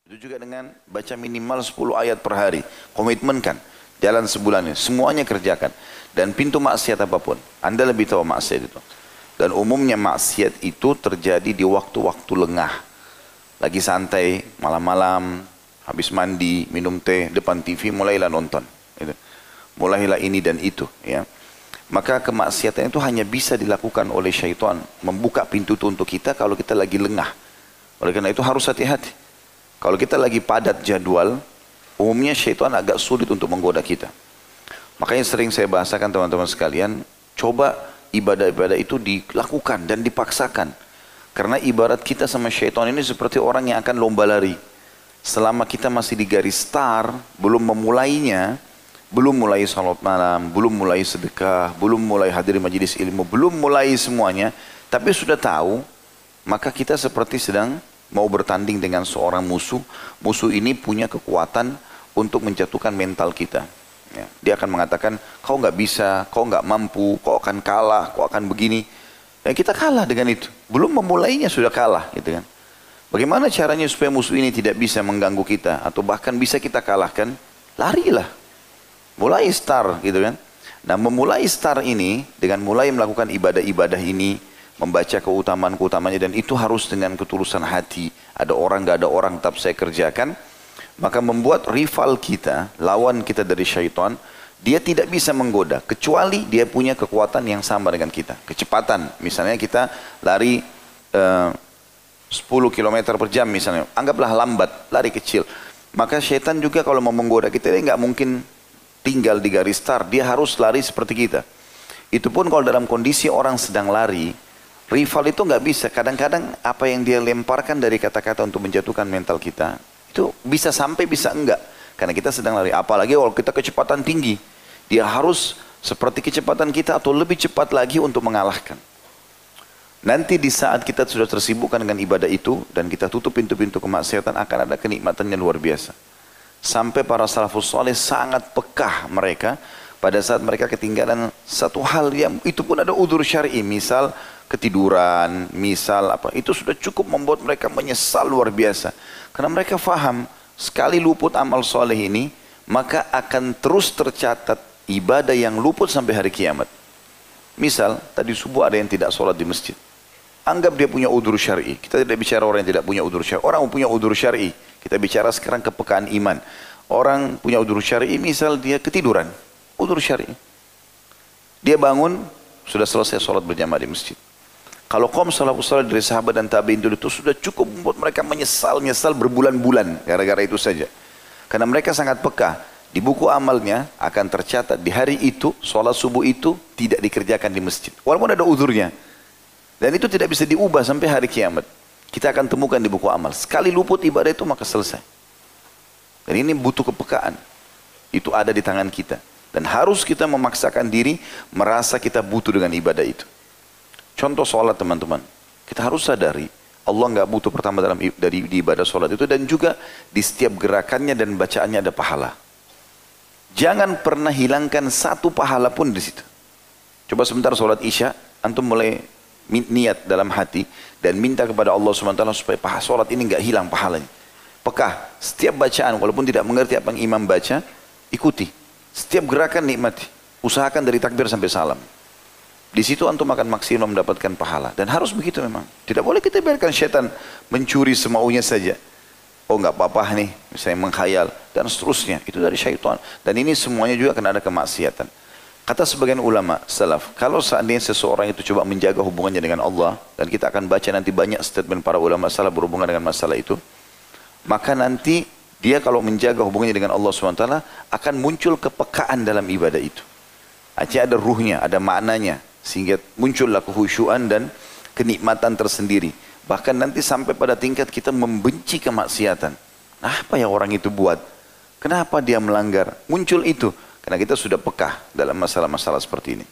Itu juga dengan baca minimal 10 ayat per hari. Komitmenkan. Jalan sebulan ini. Semuanya kerjakan. Dan pintu maksiat apapun. Anda lebih tahu maksiat itu. Dan umumnya maksiat itu terjadi di waktu-waktu lengah. Lagi santai, malam-malam, habis mandi, minum teh, depan TV, mulailah nonton. Gitu. Mulailah ini dan itu. Ya. Maka kemaksiatan itu hanya bisa dilakukan oleh syaitan. Membuka pintu itu untuk kita kalau kita lagi lengah. Oleh karena itu harus hati-hati. Kalau kita lagi padat jadwal, umumnya syaitan agak sulit untuk menggoda kita. Makanya sering saya bahasakan teman-teman sekalian, coba ibadah-ibadah itu dilakukan dan dipaksakan. Karena ibarat kita sama syaitan ini seperti orang yang akan lomba lari. Selama kita masih di garis start, belum memulainya, belum mulai salat malam, belum mulai sedekah, belum mulai hadir majelis ilmu, belum mulai semuanya, tapi sudah tahu, maka kita seperti sedang mau bertanding dengan seorang musuh. Musuh ini punya kekuatan untuk menjatuhkan mental kita. Ya, dia akan mengatakan, kau nggak bisa, kau nggak mampu, kau akan kalah, kau akan begini. Ya, kita kalah dengan itu. Belum memulainya sudah kalah, gitu kan. Bagaimana caranya supaya musuh ini tidak bisa mengganggu kita atau bahkan bisa kita kalahkan? Larilah. Mulai start, gitu kan. Nah, memulai start ini dengan mulai melakukan ibadah-ibadah ini, membaca keutamaan-keutamanya, dan itu harus dengan ketulusan hati. Ada orang, gak ada orang, tetap saya kerjakan. Maka membuat rival kita, lawan kita dari syaitan, dia tidak bisa menggoda. Kecuali dia punya kekuatan yang sama dengan kita. Kecepatan, misalnya kita lari 10 km per jam misalnya. Anggaplah lambat, lari kecil. Maka syaitan juga kalau mau menggoda kita, dia nggak mungkin tinggal di garis start. Dia harus lari seperti kita. Itu pun kalau dalam kondisi orang sedang lari, rival itu nggak bisa. Kadang-kadang apa yang dia lemparkan dari kata-kata untuk menjatuhkan mental kita, itu bisa sampai bisa enggak. Karena kita sedang lari. Apalagi kalau kita kecepatan tinggi. Dia harus seperti kecepatan kita atau lebih cepat lagi untuk mengalahkan. Nanti di saat kita sudah tersibukkan dengan ibadah itu, dan kita tutup pintu-pintu kemaksiatan, akan ada kenikmatannya luar biasa. Sampai para salafus saleh sangat pekah mereka, pada saat mereka ketinggalan satu hal yang itu pun ada udzur syar'i, misal ketiduran, misal apa, itu sudah cukup membuat mereka menyesal luar biasa. Karena mereka faham, sekali luput amal soleh ini, maka akan terus tercatat ibadah yang luput sampai hari kiamat. Misal, tadi subuh ada yang tidak sholat di masjid. Anggap dia punya udzur syar'i. Kita tidak bicara orang yang tidak punya udzur syar'i. Orang punya udzur syar'i. Kita bicara sekarang kepekaan iman. Orang punya udzur syar'i, misal dia ketiduran. Udzur syar'i. Dia bangun, sudah selesai sholat berjamaah di masjid. Kalau kaum salafus saleh dari sahabat dan tabi'in itu sudah cukup membuat mereka menyesal berbulan-bulan gara-gara itu saja. Karena mereka sangat peka. Di buku amalnya akan tercatat di hari itu, sholat subuh itu tidak dikerjakan di masjid. Walaupun ada udzurnya. Dan itu tidak bisa diubah sampai hari kiamat. Kita akan temukan di buku amal. Sekali luput ibadah itu maka selesai. Dan ini butuh kepekaan. Itu ada di tangan kita. Dan harus kita memaksakan diri merasa kita butuh dengan ibadah itu. Contoh sholat teman-teman, kita harus sadari Allah nggak butuh pertama dari di ibadah sholat itu, dan juga di setiap gerakannya dan bacaannya ada pahala. Jangan pernah hilangkan satu pahala pun di situ. Coba sebentar sholat isya, antum mulai niat dalam hati dan minta kepada Allah SWT supaya sholat ini nggak hilang pahalanya. Pekah, setiap bacaan walaupun tidak mengerti apa yang imam baca, ikuti. Setiap gerakan nikmati, usahakan dari takbir sampai salam. Di situ antum akan maksimal mendapatkan pahala. Dan harus begitu memang. Tidak boleh kita biarkan syaitan mencuri semaunya saja. Oh nggak apa-apa nih, misalnya menghayal dan seterusnya. Itu dari syaitan. Dan ini semuanya juga akan ada kemaksiatan. Kata sebagian ulama salaf, kalau seandainya seseorang itu coba menjaga hubungannya dengan Allah, dan kita akan baca nanti banyak statement para ulama salaf berhubungan dengan masalah itu, maka nanti dia kalau menjaga hubungannya dengan Allah SWT akan muncul kepekaan dalam ibadah itu. Artinya ada ruhnya, ada maknanya. Sehingga muncullah kehusyuan dan kenikmatan tersendiri. Bahkan nanti sampai pada tingkat kita membenci kemaksiatan. Nah, apa yang orang itu buat? Kenapa dia melanggar? Muncul itu. Karena kita sudah pekah dalam masalah-masalah seperti ini.